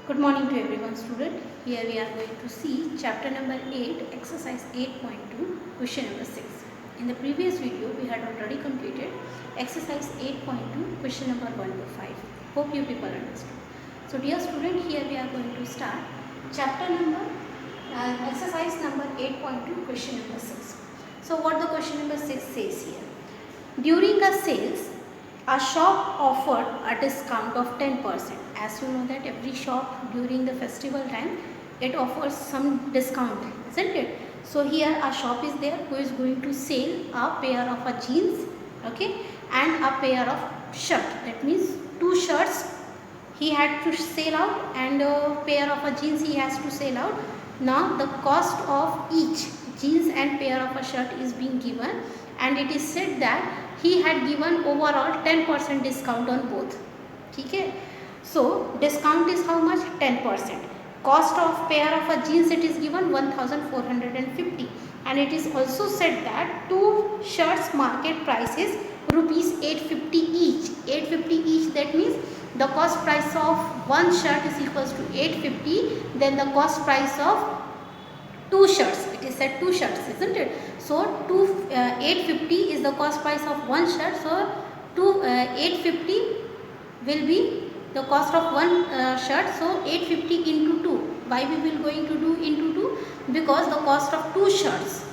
Good morning to everyone, student. Here we are going to see chapter number 8, exercise 8.2, question number 6. In the previous video, we had already completed exercise 8.2, question number 1 to 5. Hope you people understood. So dear student, here we are going to start chapter number, exercise number 8.2, question number 6. So what the question number 6 says here. During a sales, a shop offered a discount of 10%. As you know that every shop during the festival time, it offers some discount, isn't it? So here a shop is there who is going to sell a pair of a jeans, okay, and a pair of shirt. That means two shirts he had to sell out and a pair of a jeans he has to sell out. Now the cost of each jeans and pair of a shirt is being given, and it is said that he had given overall 10% discount on both. Okay, so discount is how much? 10%. Cost of pair of a jeans, it is given 1450, and it is also said that two shirts market price is rupees 850 each. 850 each, that means the cost price of one shirt is equals to 850, then the cost price of two shirts, it is said two shirts, isn't it? So 850 is the cost price of one shirt, so 850 will be the cost of one shirt, so 850 into 2. Why we will going to do into 2? Because the cost of two shirts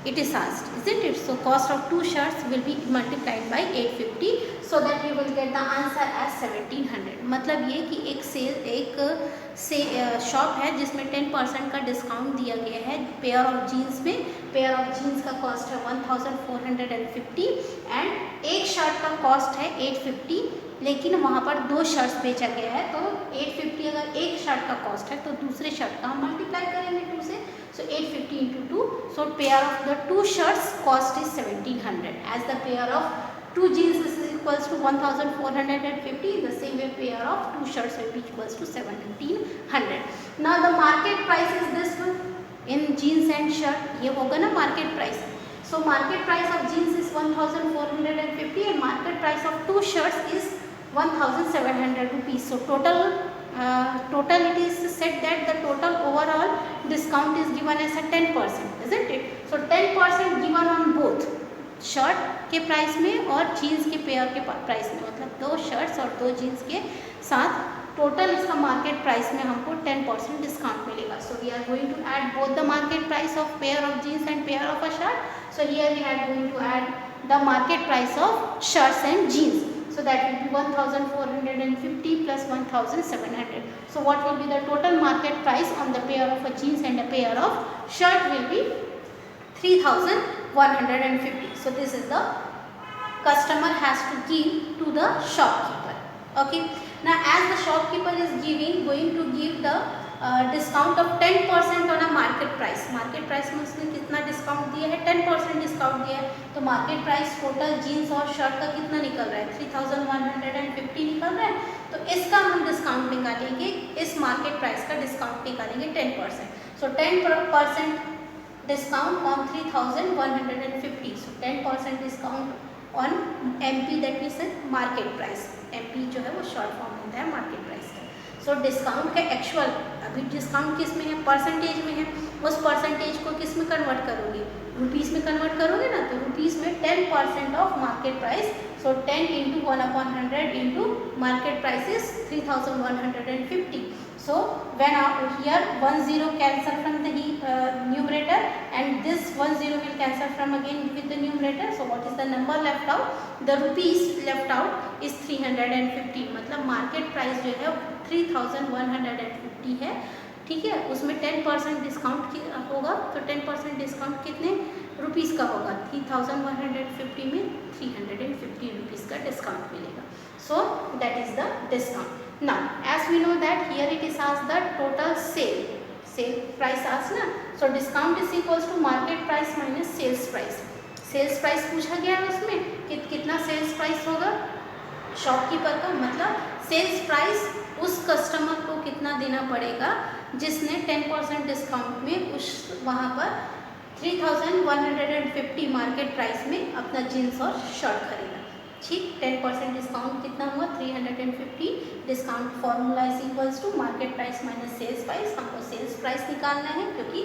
it is asked, isn't it? So cost of two shirts will be multiplied by 850, so that you will get the answer as 1700. मतलब ये कि एक shop है जिसमें 10% का discount दिया गया है पेयर ऑफ जीन्स में. पेयर ऑफ जीन्स का कॉस्ट है 1450 एंड एक शर्ट का कॉस्ट है 850, लेकिन वहाँ पर दो शर्ट्स बेचा गया है, तो 850 अगर एक शर्ट का कॉस्ट है तो दूसरे शर्ट का हम मल्टीप्लाई करेंगे 2 से. So 850 into 2. So pair of the two shirts cost is 1700. As the pair of two jeans is equals to 1450. The same way pair of two shirts will be equals to 1700. Now the market price is this one in jeans and shirt. ये होगा ना market price. So market price of jeans is 1450 and market price of two shirts is 1700 rupees. So total it is said that the total overall discount is given as a 10%, isn't it? So 10% given on both shirt के price में और jeans के pair के price में, मतलब दो shirts और दो जीन्स के साथ टोटल इसका मार्केट प्राइस में हमको 10% डिस्काउंट मिलेगा. So we are going to add both the market price of pair of jeans and pair of a shirt. So here we are going to add the market price of shirts and jeans. So that will be 1450 plus 1700. So what will be the total market price on the pair of a jeans and a pair of shirt will be 3150. So this is the customer has to give to the shopkeeper. Okay. Now as the shopkeeper is going to give the discount of 10% on a market price. Market price में उसने कितना discount दिया है? 10% discount दिया है. तो market price total jeans और shirt का कितना निकल रहा है? 3150 निकल रहा है. तो इसका हम डिस्काउंट निकालेंगे, इस मार्केट प्राइस का डिस्काउंट निकालेंगे 10%. सो 10% discount on 3150. So 10% discount on MP, that means market price. MP जो है वो शॉर्ट फॉर्म होता है मार्केट प्राइस का. सो डिस्काउंट का एक्चुअल, अभी डिस्काउंट किस में है? परसेंटेज में है. उस परसेंटेज को किस में कन्वर्ट करोगे? रुपीज़ में कन्वर्ट करोगे ना, तो रुपीज़ में 10% of market price. So 10 into 1/100 into market price is 3150. So when here 10 cancel from the numerator and this 10 will cancel from again with the numerator. So what is the number left out? The rupees left out is 350. मतलब market price जो है 3150 है. ठीक है, उसमें 10% discount होगा. तो 10% discount कितने रुपीज़ का होगा? 3150 में 350 रुपीज़ का डिस्काउंट मिलेगा. सो that is the discount. Now as we know that here it is asked the total sale price asked ना. So discount is equals to market price minus sales price. Sales price पूछा गया है उसमें कितना sales price होगा shopkeeper का, मतलब sales price उस कस्टमर को कितना देना पड़ेगा जिसने 10% डिस्काउंट में उस वहाँ पर 3150 मार्केट प्राइस में अपना जीन्स और शर्ट खरीदा. ठीक। 10% डिस्काउंट कितना हुआ 350। Discount formula is equals to market price minus sales price. हमको सेल्स प्राइस निकालना है क्योंकि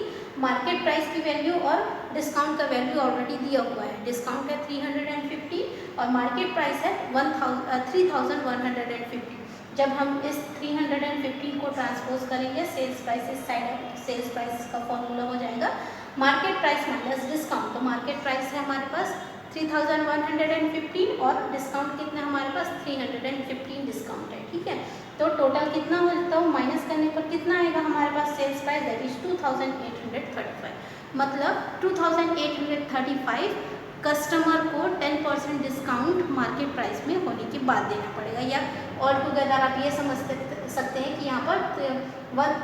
मार्केट प्राइस की वैल्यू और डिस्काउंट का वैल्यू ऑलरेडी दिया हुआ है। डिस्काउंट है 350 और मार्केट प्राइस है 3150। जब हम इस 315 को ट्रांसपोज करेंगे सेल्स प्राइस इस साइड, सेल्स प्राइस का फॉर्मूला हो जाएगा मार्केट प्राइस माइनस डिस्काउंट। तो मार्केट प्राइस है हमारे पास 3115 और डिस्काउंट कितना हमारे पास 315 डिस्काउंट है, ठीक है। तो टोटल कितना होता है माइनस करने पर कितना आएगा हमारे पास सेल्स प्राइस दैट इज 2835। मतलब 2835 कस्टमर को 10% डिस्काउंट मार्केट प्राइस में होने के बाद देना पड़ेगा। या ऑल टुगेदर आप ये समझ सकते हैं कि यहाँ पर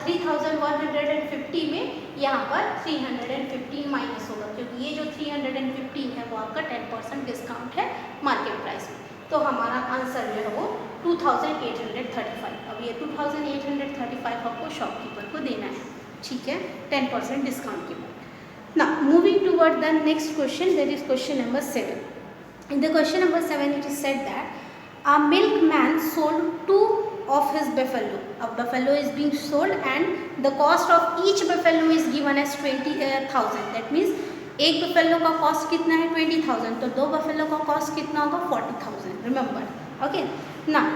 3150 में यहाँ पर 315 माइनस होगा क्योंकि ये जो 315 है वो आपका 10% डिस्काउंट है मार्केट प्राइस में। तो हमारा आंसर जो है वो 2835। अब ये 2835 आपको शॉपकीपर को देना है, ठीक है, 10% डिस्काउंट के बाद। Now moving toward the next question, that is question number 7. In the question number 7 it is said that a milkman sold 2 of his buffalo. A buffalo is being sold and the cost of each buffalo is given as 20,000. That means एक buffalo का cost कितना है 20,000, तो 2 buffalo का cost कितना होगा 40,000. Remember, okay. Now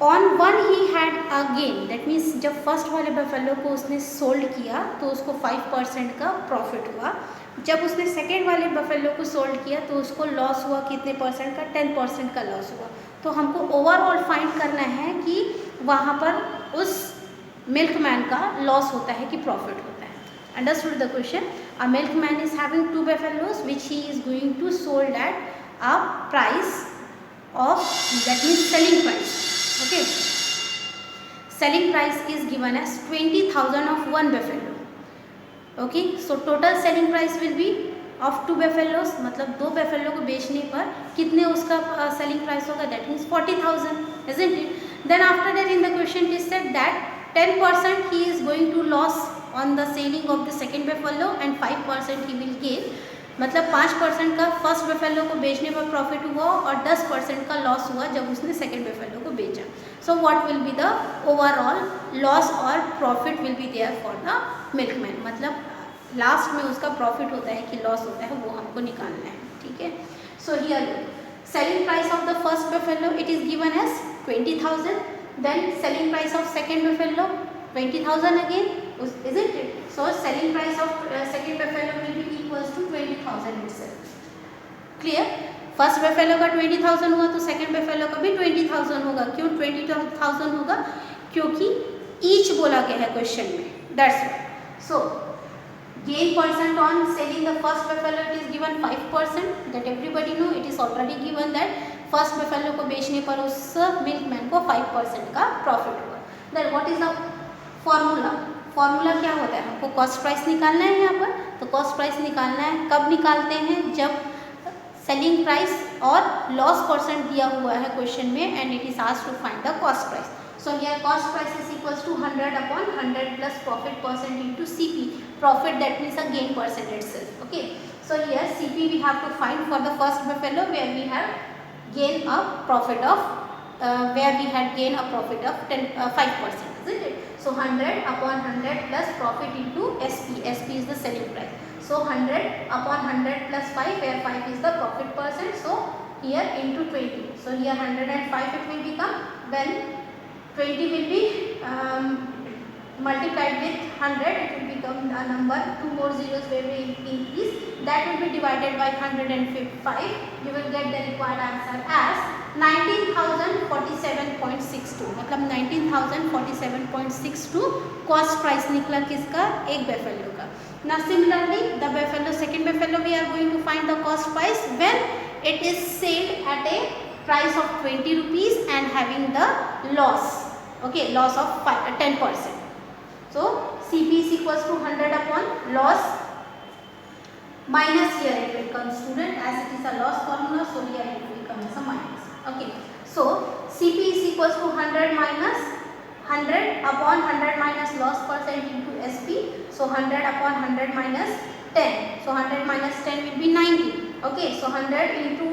on one he had a gain, that means जब first वाले बफेलो को उसने सोल्ड किया तो उसको 5% का प्रॉफिट हुआ। जब उसने सेकेंड वाले बफेलो को सोल्ड किया तो उसको लॉस हुआ कितने परसेंट का 10% का लॉस हुआ। तो हमको ओवरऑल फाइंड करना है कि वहाँ पर उस मिल्कमैन का लॉस होता है कि प्रॉफिट होता है। Understood the question. A milkman is having 2 buffaloes which he is going to sold at a price of, that means selling price. Okay, selling price is given as 20,000 of 1 buffalo. Okay, so total selling price will be of 2 buffaloes, मतलब 2 buffalo को बेचने पर कितने उसका selling price होगा, that means 40,000, isn't it? Then after that in the question it is said that 10% he is going to loss on the selling of the second buffalo and 5% he will gain. मतलब 5% का first buffalo को बेचने पर profit हुआ और 10% का loss हुआ जब उसने सेकेंड बफेलो को बेचा। So what will be the overall loss और profit will be there for the milkman. मतलब लास्ट में उसका प्रॉफिट होता है कि लॉस होता है वो हमको निकालना है, ठीक है। So here selling price of the first buffalo it is given as 20,000, then selling price of second buffalo 20,000 again, isn't it? So selling price of second buffalo will be equals to 20,000 itself. Clear? First buffalo का 20,000 हुआ तो second buffalo का भी 20,000 होगा। क्यों 20,000 होगा? क्योंकि each बोला गया है क्वेश्चन में, that's why. So gain percent on selling the first buffalo it is given 5%, that everybody know, it is already given that first buffalo को बेचने पर उस मिल्कमैन को 5% का प्रॉफिट हुआ। Then what is the formula? Formula क्या होता है? हमको कॉस्ट प्राइस निकालना है यहाँ पर, तो कॉस्ट प्राइस निकालना है कब निकालते हैं? जब सेलिंग प्राइस और लॉस परसेंट दिया हुआ है क्वेश्चन में and it is asked to find the cost price. So here cost price is equals to 100/100 plus profit percent into CP. Profit that means a gain percent itself. Okay, so here CP we have to find for the first buffalo where we have gain a profit of where we had gain a profit of 5%, isn't it? So 100/100 plus profit into SP. SP is the selling price. So 100/100 plus 5, where 5 is the profit percent. So here into 20. So here 105 it will become. When 20 will be multiplied with 100, it will become a number. 2 more zeros where we increase. That will be divided by 105. You will get the required answer as 19,047.62। मतलब 19,047.62 cost price निकला किसका? एक buffalo का। Now similarly the buffalo, second buffalo we are going to find the cost price when it is sold at a price of 20 rupees and having the loss, okay, loss of 10%. So CP is equals to 100 loss minus, here it will come student as it is a loss formula, so here it will come as a minus. Okay, so CP is equals to 100 minus 100/100 minus loss percent into SP. So 100/100 minus 10. So 100 minus 10 will be 90. Okay, so 100 into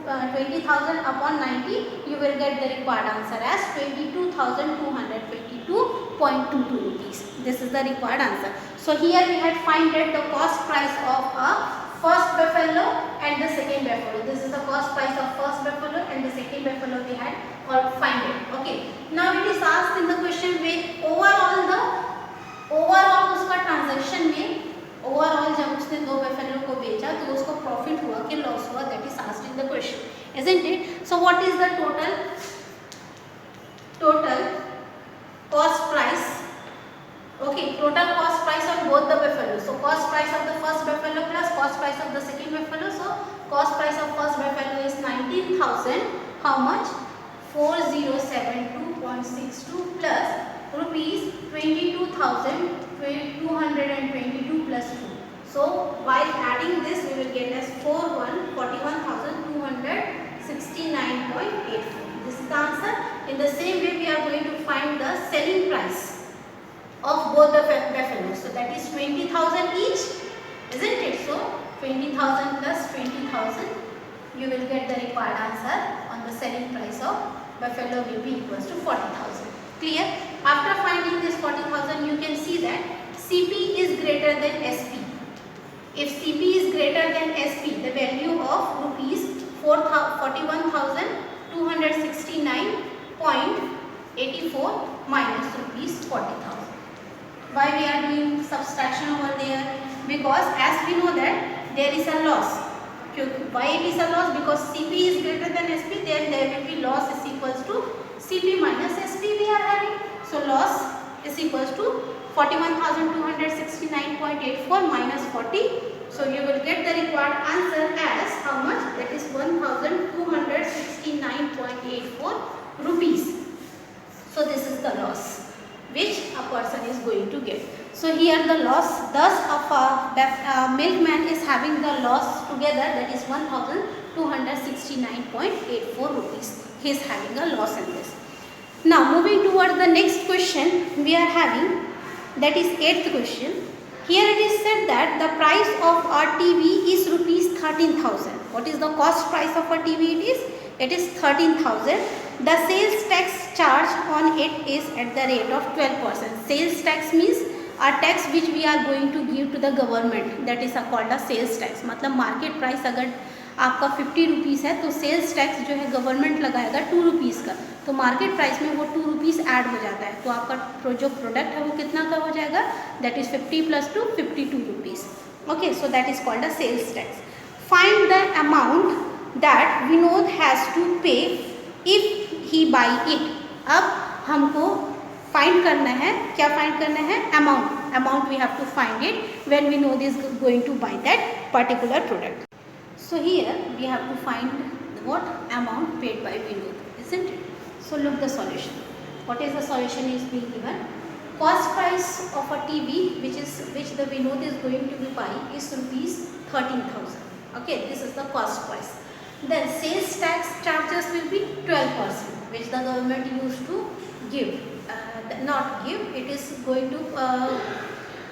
20,000 upon 90, you will get the required answer as 22,222.22 rupees. This is the required answer. So here we had find out the cost price of a first buffalo and the second buffalo. This is the cost price of first buffalo and the second buffalo we had all find it. Okay. Now it is asked in the question with overall उसका transaction में overall जब उसने दो buffalo को बेचा तो उसको profit हुआ कि लॉस हुआ, that is asked in the question, isn't it? So what is the total cost price? Okay, total cost price of both the buffalo. So cost price of the first buffalo plus cost price of the second buffalo. So cost price of first buffalo is 19,000. How much? 4072.62 plus rupees 22,222 plus 2. So while adding this we will get as 41,269.84. This is the answer. In the same way we are going to find the selling price of both the buffaloes. So that is 20,000 each, isn't it? So 20,000 plus 20,000, you will get the required answer on the selling price of buffalo will be equals to 40,000. Clear? After finding this 40,000, you can see that CP is greater than SP. If CP is greater than SP, the value of rupees 41,269.84 minus rupees 40,000. Why we are doing subtraction over there? Because as we know that there is a loss. Why it is a loss? Because CP is greater than SP, then there will be loss is equals to CP minus SP we are having. So loss is equals to 41,269.84 minus 40. So you will get the required answer as how much? That is 1,269.84 rupees. So this is the loss which a person is going to get. So here the loss, thus a milkman is having the loss together, that is 1,269.84 rupees. He is having a loss in this. Now moving towards the next question we are having, that is 8th question. Here it is said that the price of a TV is rupees 13,000. What is the cost price of a TV? It is 13,000. The sales tax charge on it is at the rate of 12%. Sales tax means a tax which we are going to give to the government, that is called a sales tax. मतलब market price अगर आपका 50 rupees है तो sales tax जो है government लगाएगा 2 rupees का, तो मार्केट प्राइस में वो 2 रुपीज़ ऐड हो जाता है, तो आपका जो प्रोडक्ट है वो कितना का हो जाएगा? That is 50 plus 2 52 rupees. Okay, so that is called a sales tax. Find the amount that Vinod has to pay if he buy it. अब हमको फाइंड करना है, क्या फाइंड करना है? Amount we have to find it when Vinod is going to buy that particular product. So here we have to find what amount paid by Vinod, isn't it? So look the solution. What is the solution is being given? Cost price of a TV which the Vinod is going to be buying is rupees 13,000. Okay, this is the cost price. Then sales tax charges will be 12%, which the government used to give, not give. It is going to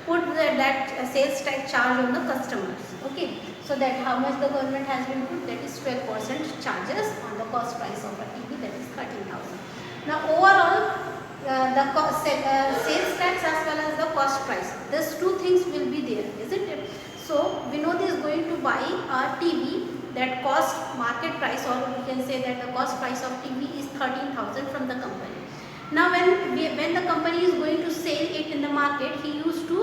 put that sales tax charge on the customers. Okay, so that how much the government has been put, that is 12% charges on the cost price of a TV, that is 13,000. Now overall the sales tax as well as the cost price, these two things will be there, isn't it? So Vinod is going to buy a TV that cost market price, or we can say that the cost price of TV is 13,000 from the company. Now when the company is going to sell it in the market, he used to,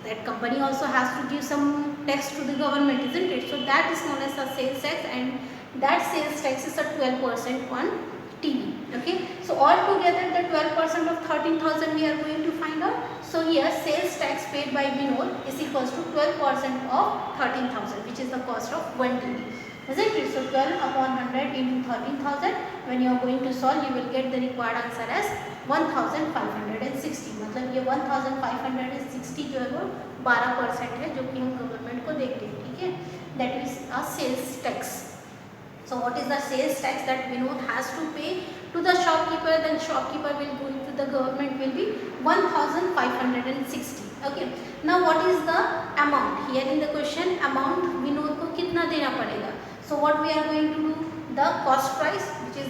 that company also has to give some tax to the government, isn't it? So that is known as a sales tax, and that sales tax is a 12% on TV. Okay, so altogether the 12% of 13,000 we are going to find out. So here sales tax paid by Vinod is equals to 12% of 13,000, which is the cost of one TV, isn't it? So 12 upon 100 into 13,000. When you are going to solve, you will get the required answer as 1,560. मतलब ये 1,560 जो है वो 12% है जो कि हम government को देते हैं. ठीक है, that is a sales tax. So what is the sales tax that Vinod has to pay to the shopkeeper? Then shopkeeper will go to the government will be 1,560. Okay. Now what is the amount? Here in the question amount Vinod को कितना देना पड़ेगा? So what we are going to do? the cost price, which is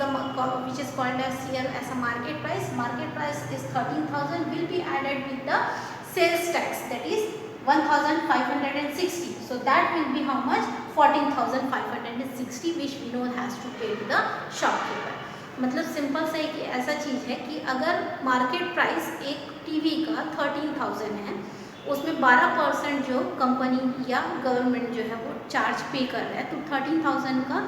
called as here as a market price. Market price is 13,000 will be added with the sales tax, that is 1,560. So that will be how much? 14,560, which we know has to pay to the shopkeeper. मतलब simple सा एक ऐसा चीज़ है कि अगर market price एक TV का 13,000 है, उसमें 12% जो कंपनी या गवर्नमेंट जो है वो चार्ज पे कर रहा है, तो 13,000 का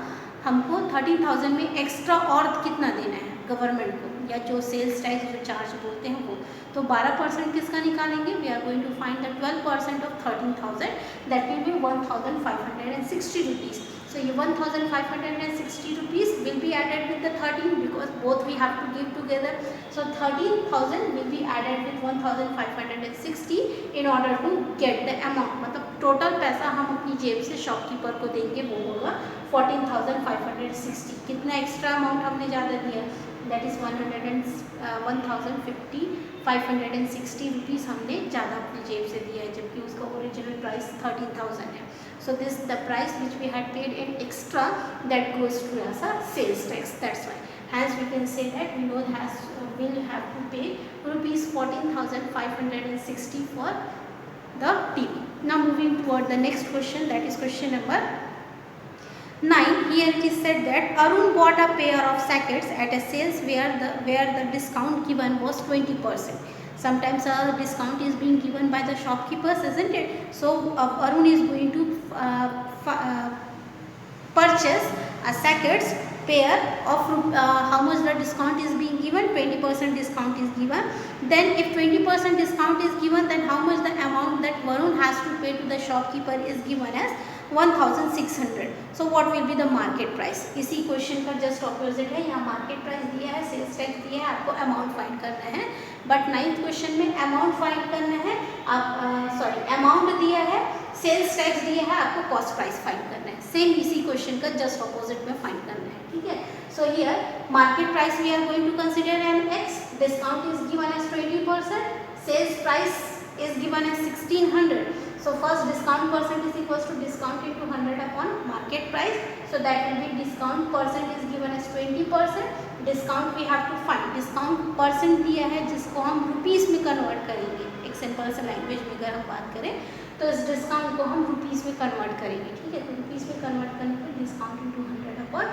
हमको 13,000 में एक्स्ट्रा और कितना देना है गवर्नमेंट को, या जो सेल्स टैक्स जो चार्ज बोलते हैं वो, तो 12% किसका निकालेंगे? We are going to find the 12% of 13,000, that will be 1,560 rupees. So ये 1,560 rupees will be added with the 13 because both we have to give together. So 13,000 will be added with 1,560 in order to get the amount. मतलब total पैसा हम अपनी जेब से shopkeeper को देंगे वो होगा 14,560. कितना एक्स्ट्रा अमाउंट हमने ज़्यादा दिया? दैट इज़ 1,560 रुपीज़ हमने ज़्यादा अपनी जेब से दिया है, जबकि उसका ओरिजिनल प्राइस 13,000 है. So this the price which we had paid in extra that goes to as a sales tax. That's why. Hence we can say that we know will have to pay rupees 14,560 for the TV. Now moving toward the next question, that is question number 9. Here it is said that Arun bought a pair of sockets at a sales where the discount given was 20%. Sometimes a discount is being given by the shopkeepers, isn't it? So Arun is going to purchase a sockets pair of how much the discount is being given? 20% discount is given. Then if 20% discount is given, then how much the amount that Varun has to pay to the shopkeeper is given as 1,600. So what will be the market price? इसी question का just opposite है. यहाँ market price दिया है, sales tax दिया है, आपको amount find करना है. बट 9th क्वेश्चन में अमाउंट फाइंड करना है, आप अमाउंट दिया है, सेल्स टैक्स दिया है, आपको कॉस्ट प्राइस फाइंड करना है. सेम इसी क्वेश्चन का जस्ट ऑपोजिट में फाइंड करना है. ठीक है. So here market price we are going to consider an x, discount is given as 20%, sales price is given as 1,600. So first discount percent is equals to discount into 100 upon market price. So that will be discount percent is given as 20%. Discount we have to find. Discount percent दिया है जिसको हम rupees में convert करेंगे. एक simple सा language में अगर हम बात करें तो इस डिस्काउंट को हम रुपीस में कन्वर्ट करेंगे. ठीक है. तो रुपीस में कन्वर्ट करने पर discount into 100 upon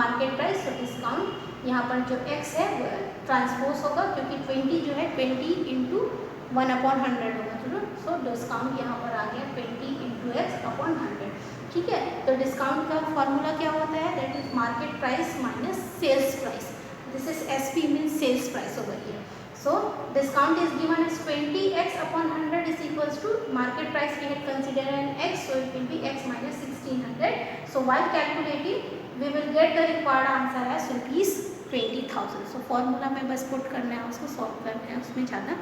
market price. तो डिस्काउंट यहाँ पर जो x है वो ट्रांसपोज होगा, क्योंकि 20 जो है 20 इंटू 1/100 होगा. चलो. सो डिस्काउंट यहाँ पर आ गया 20 इंटू एक्स अपॉन 100. ठीक है. तो डिस्काउंट का फॉर्मूला क्या होता है? That is market price minus sales price. This is SP means sales price over here. So discount is given as 20x upon 100 is equals to market price we had considered an x, so it will be x minus 1,600. So while calculating we will get the required answer as rupees 20,000. So formula में बस put करना है, उसको solve करना है, उसमें ज़्यादा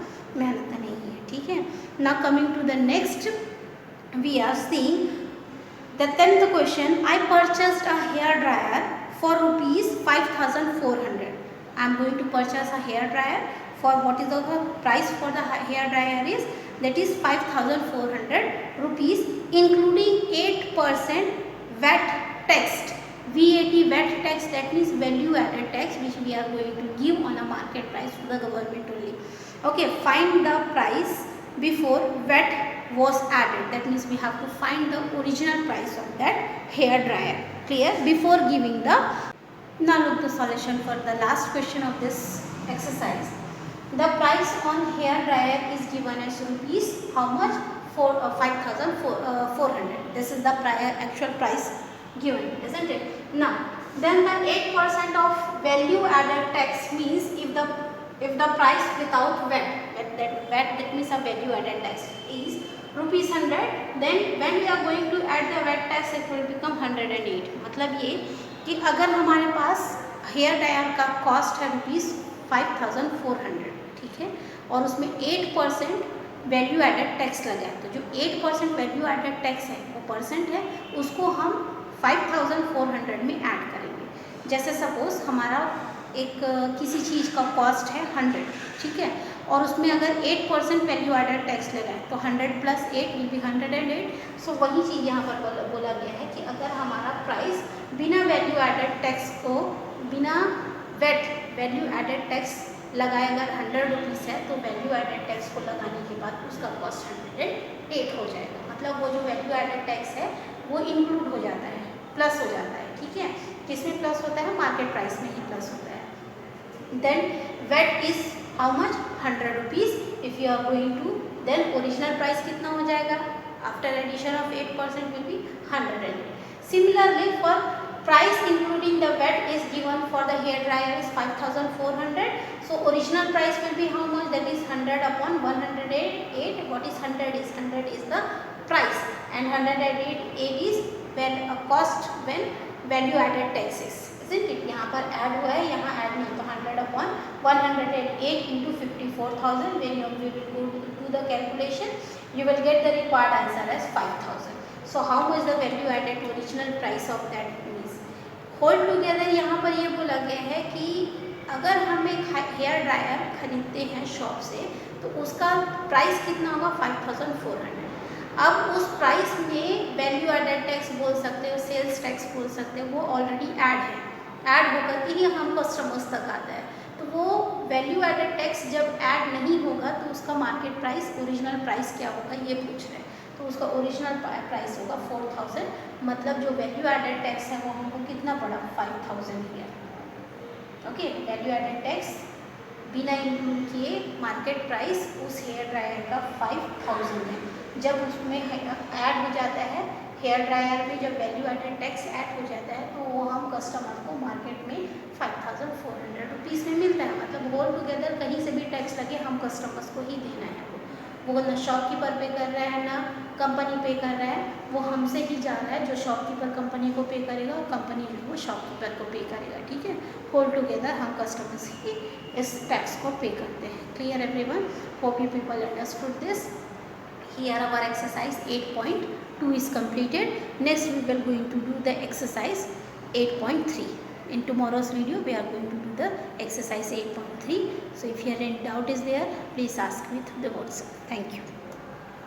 मेहनत नहीं है. ठीक है. Now coming to the next, we are seeing the 10th question. I purchased a hair dryer for rupees 5,400. I am going to purchase a hair dryer for what is the price for the hair dryer is, that is 5,400 rupees including 8% VAT tax. VAT tax, that means value added tax, which we are going to give on a market price to the government only. Okay, find the price before VAT was added. That means we have to find the original price of that hair dryer. Clear? Before giving the, now look the solution for the last question of this exercise. The price on hair dryer is given as rupees how much? 5,400. This is the actual price given, isn't it? Now then the 8% of value added tax means if the price without VAT, that means a value added tax is rupees 100, then when we are going to add the VAT tax it will become 108. मतलब ये कि अगर हमारे पास hair dryer का cost है rupees 5,400, ठीक है, और उसमें 8% वैल्यू एडेड टैक्स लगा है, तो जो 8% वैल्यू एडेड टैक्स है वो परसेंट है, उसको हम 5,400 में ऐड करेंगे. जैसे सपोज हमारा एक किसी चीज़ का कॉस्ट है 100, ठीक है, और उसमें अगर 8% वैल्यू एडेड टैक्स लगाए तो 100 + 8 विल बी 108। सो वही चीज़ यहाँ पर बोला गया है कि अगर हमारा प्राइस बिना वैल्यू एडेड टैक्स को, बिना वैल्यू एडेड टैक्स लगाए अगर 100 रुपीज़ है तो वैल्यू एडेड टैक्स को लगाने के बाद उसका कॉस्ट 108 हो जाएगा। मतलब वो जो वैल्यू एडेड टैक्स है वो इंक्लूड हो जाता है, प्लस हो जाता है, ठीक है। किसमें प्लस होता है? मार्केट प्राइस में ही प्लस होता है। Then VAT is how much? 100 rupees. If you are going to, then original price कितना हो जाएगा? After addition of 8% will be 108। Similarly for price including the VAT is given for the hair dryer is 5400. So original price will be how much? That is 100 upon 108. What is 100? Is 100 is the price and 108 is when a cost when value added taxes, isn't it? यहाँ पर add हुआ है, यहाँ add नहीं, तो 100 upon 108 into 54,000. When you will go to the calculation, you will get the required answer as 5,000. So how much the value added original price of that is? Whole together यहाँ पर ये बोला गया है कि अगर हम एक हेयर ड्रायर खरीदते हैं शॉप से तो उसका प्राइस कितना होगा? 5400। अब उस प्राइस में वैल्यू एडेड टैक्स बोल सकते हो, सेल्स टैक्स बोल सकते हो, वो ऑलरेडी ऐड है, ऐड होकर के ही हम कस्टमर्स तक आता है। तो वो वैल्यू एडेड टैक्स जब ऐड नहीं होगा तो उसका मार्केट प्राइस, ओरिजिनल प्राइस क्या होगा ये पूछ रहे हैं। तो उसका ओरिजिनल प्राइस होगा 4000। मतलब जो वैल्यू एडेड टैक्स है वो हमको कितना पड़ा? 5000 here. Okay, value added tax बिना इंक्लूड किए मार्केट प्राइस उस हेयर ड्रायर का 5000 है। जब उसमें ऐड हो जाता है हेयर ड्रायर में, जब वैल्यू एडेड टैक्स ऐड हो जाता है तो वो हम कस्टमर को मार्केट में 5400 रुपीज़ में मिलता है। मतलब होल टुगेदर कहीं से भी टैक्स लगे हम कस्टमर्स को ही देना है। वो ना शॉपकीपर पे कर रहा है ना कंपनी पे कर रहा है, वो हमसे ही जा रहा है। जो शॉपकीपर कंपनी को पे करेगा और कंपनी जो है वो शॉपकीपर को पे करेगा, ठीक है। होल टुगेदर हम कस्टमर्स ही इस टैक्स को पे करते हैं। Clear everyone? Hope you people understood this. Here our exercise 8.2 is completed. Next we will going to do the exercise 8.3. In tomorrow's video we are going to do the exercise 8.3. So if here any doubt is there, please ask me through the WhatsApp. Thank you.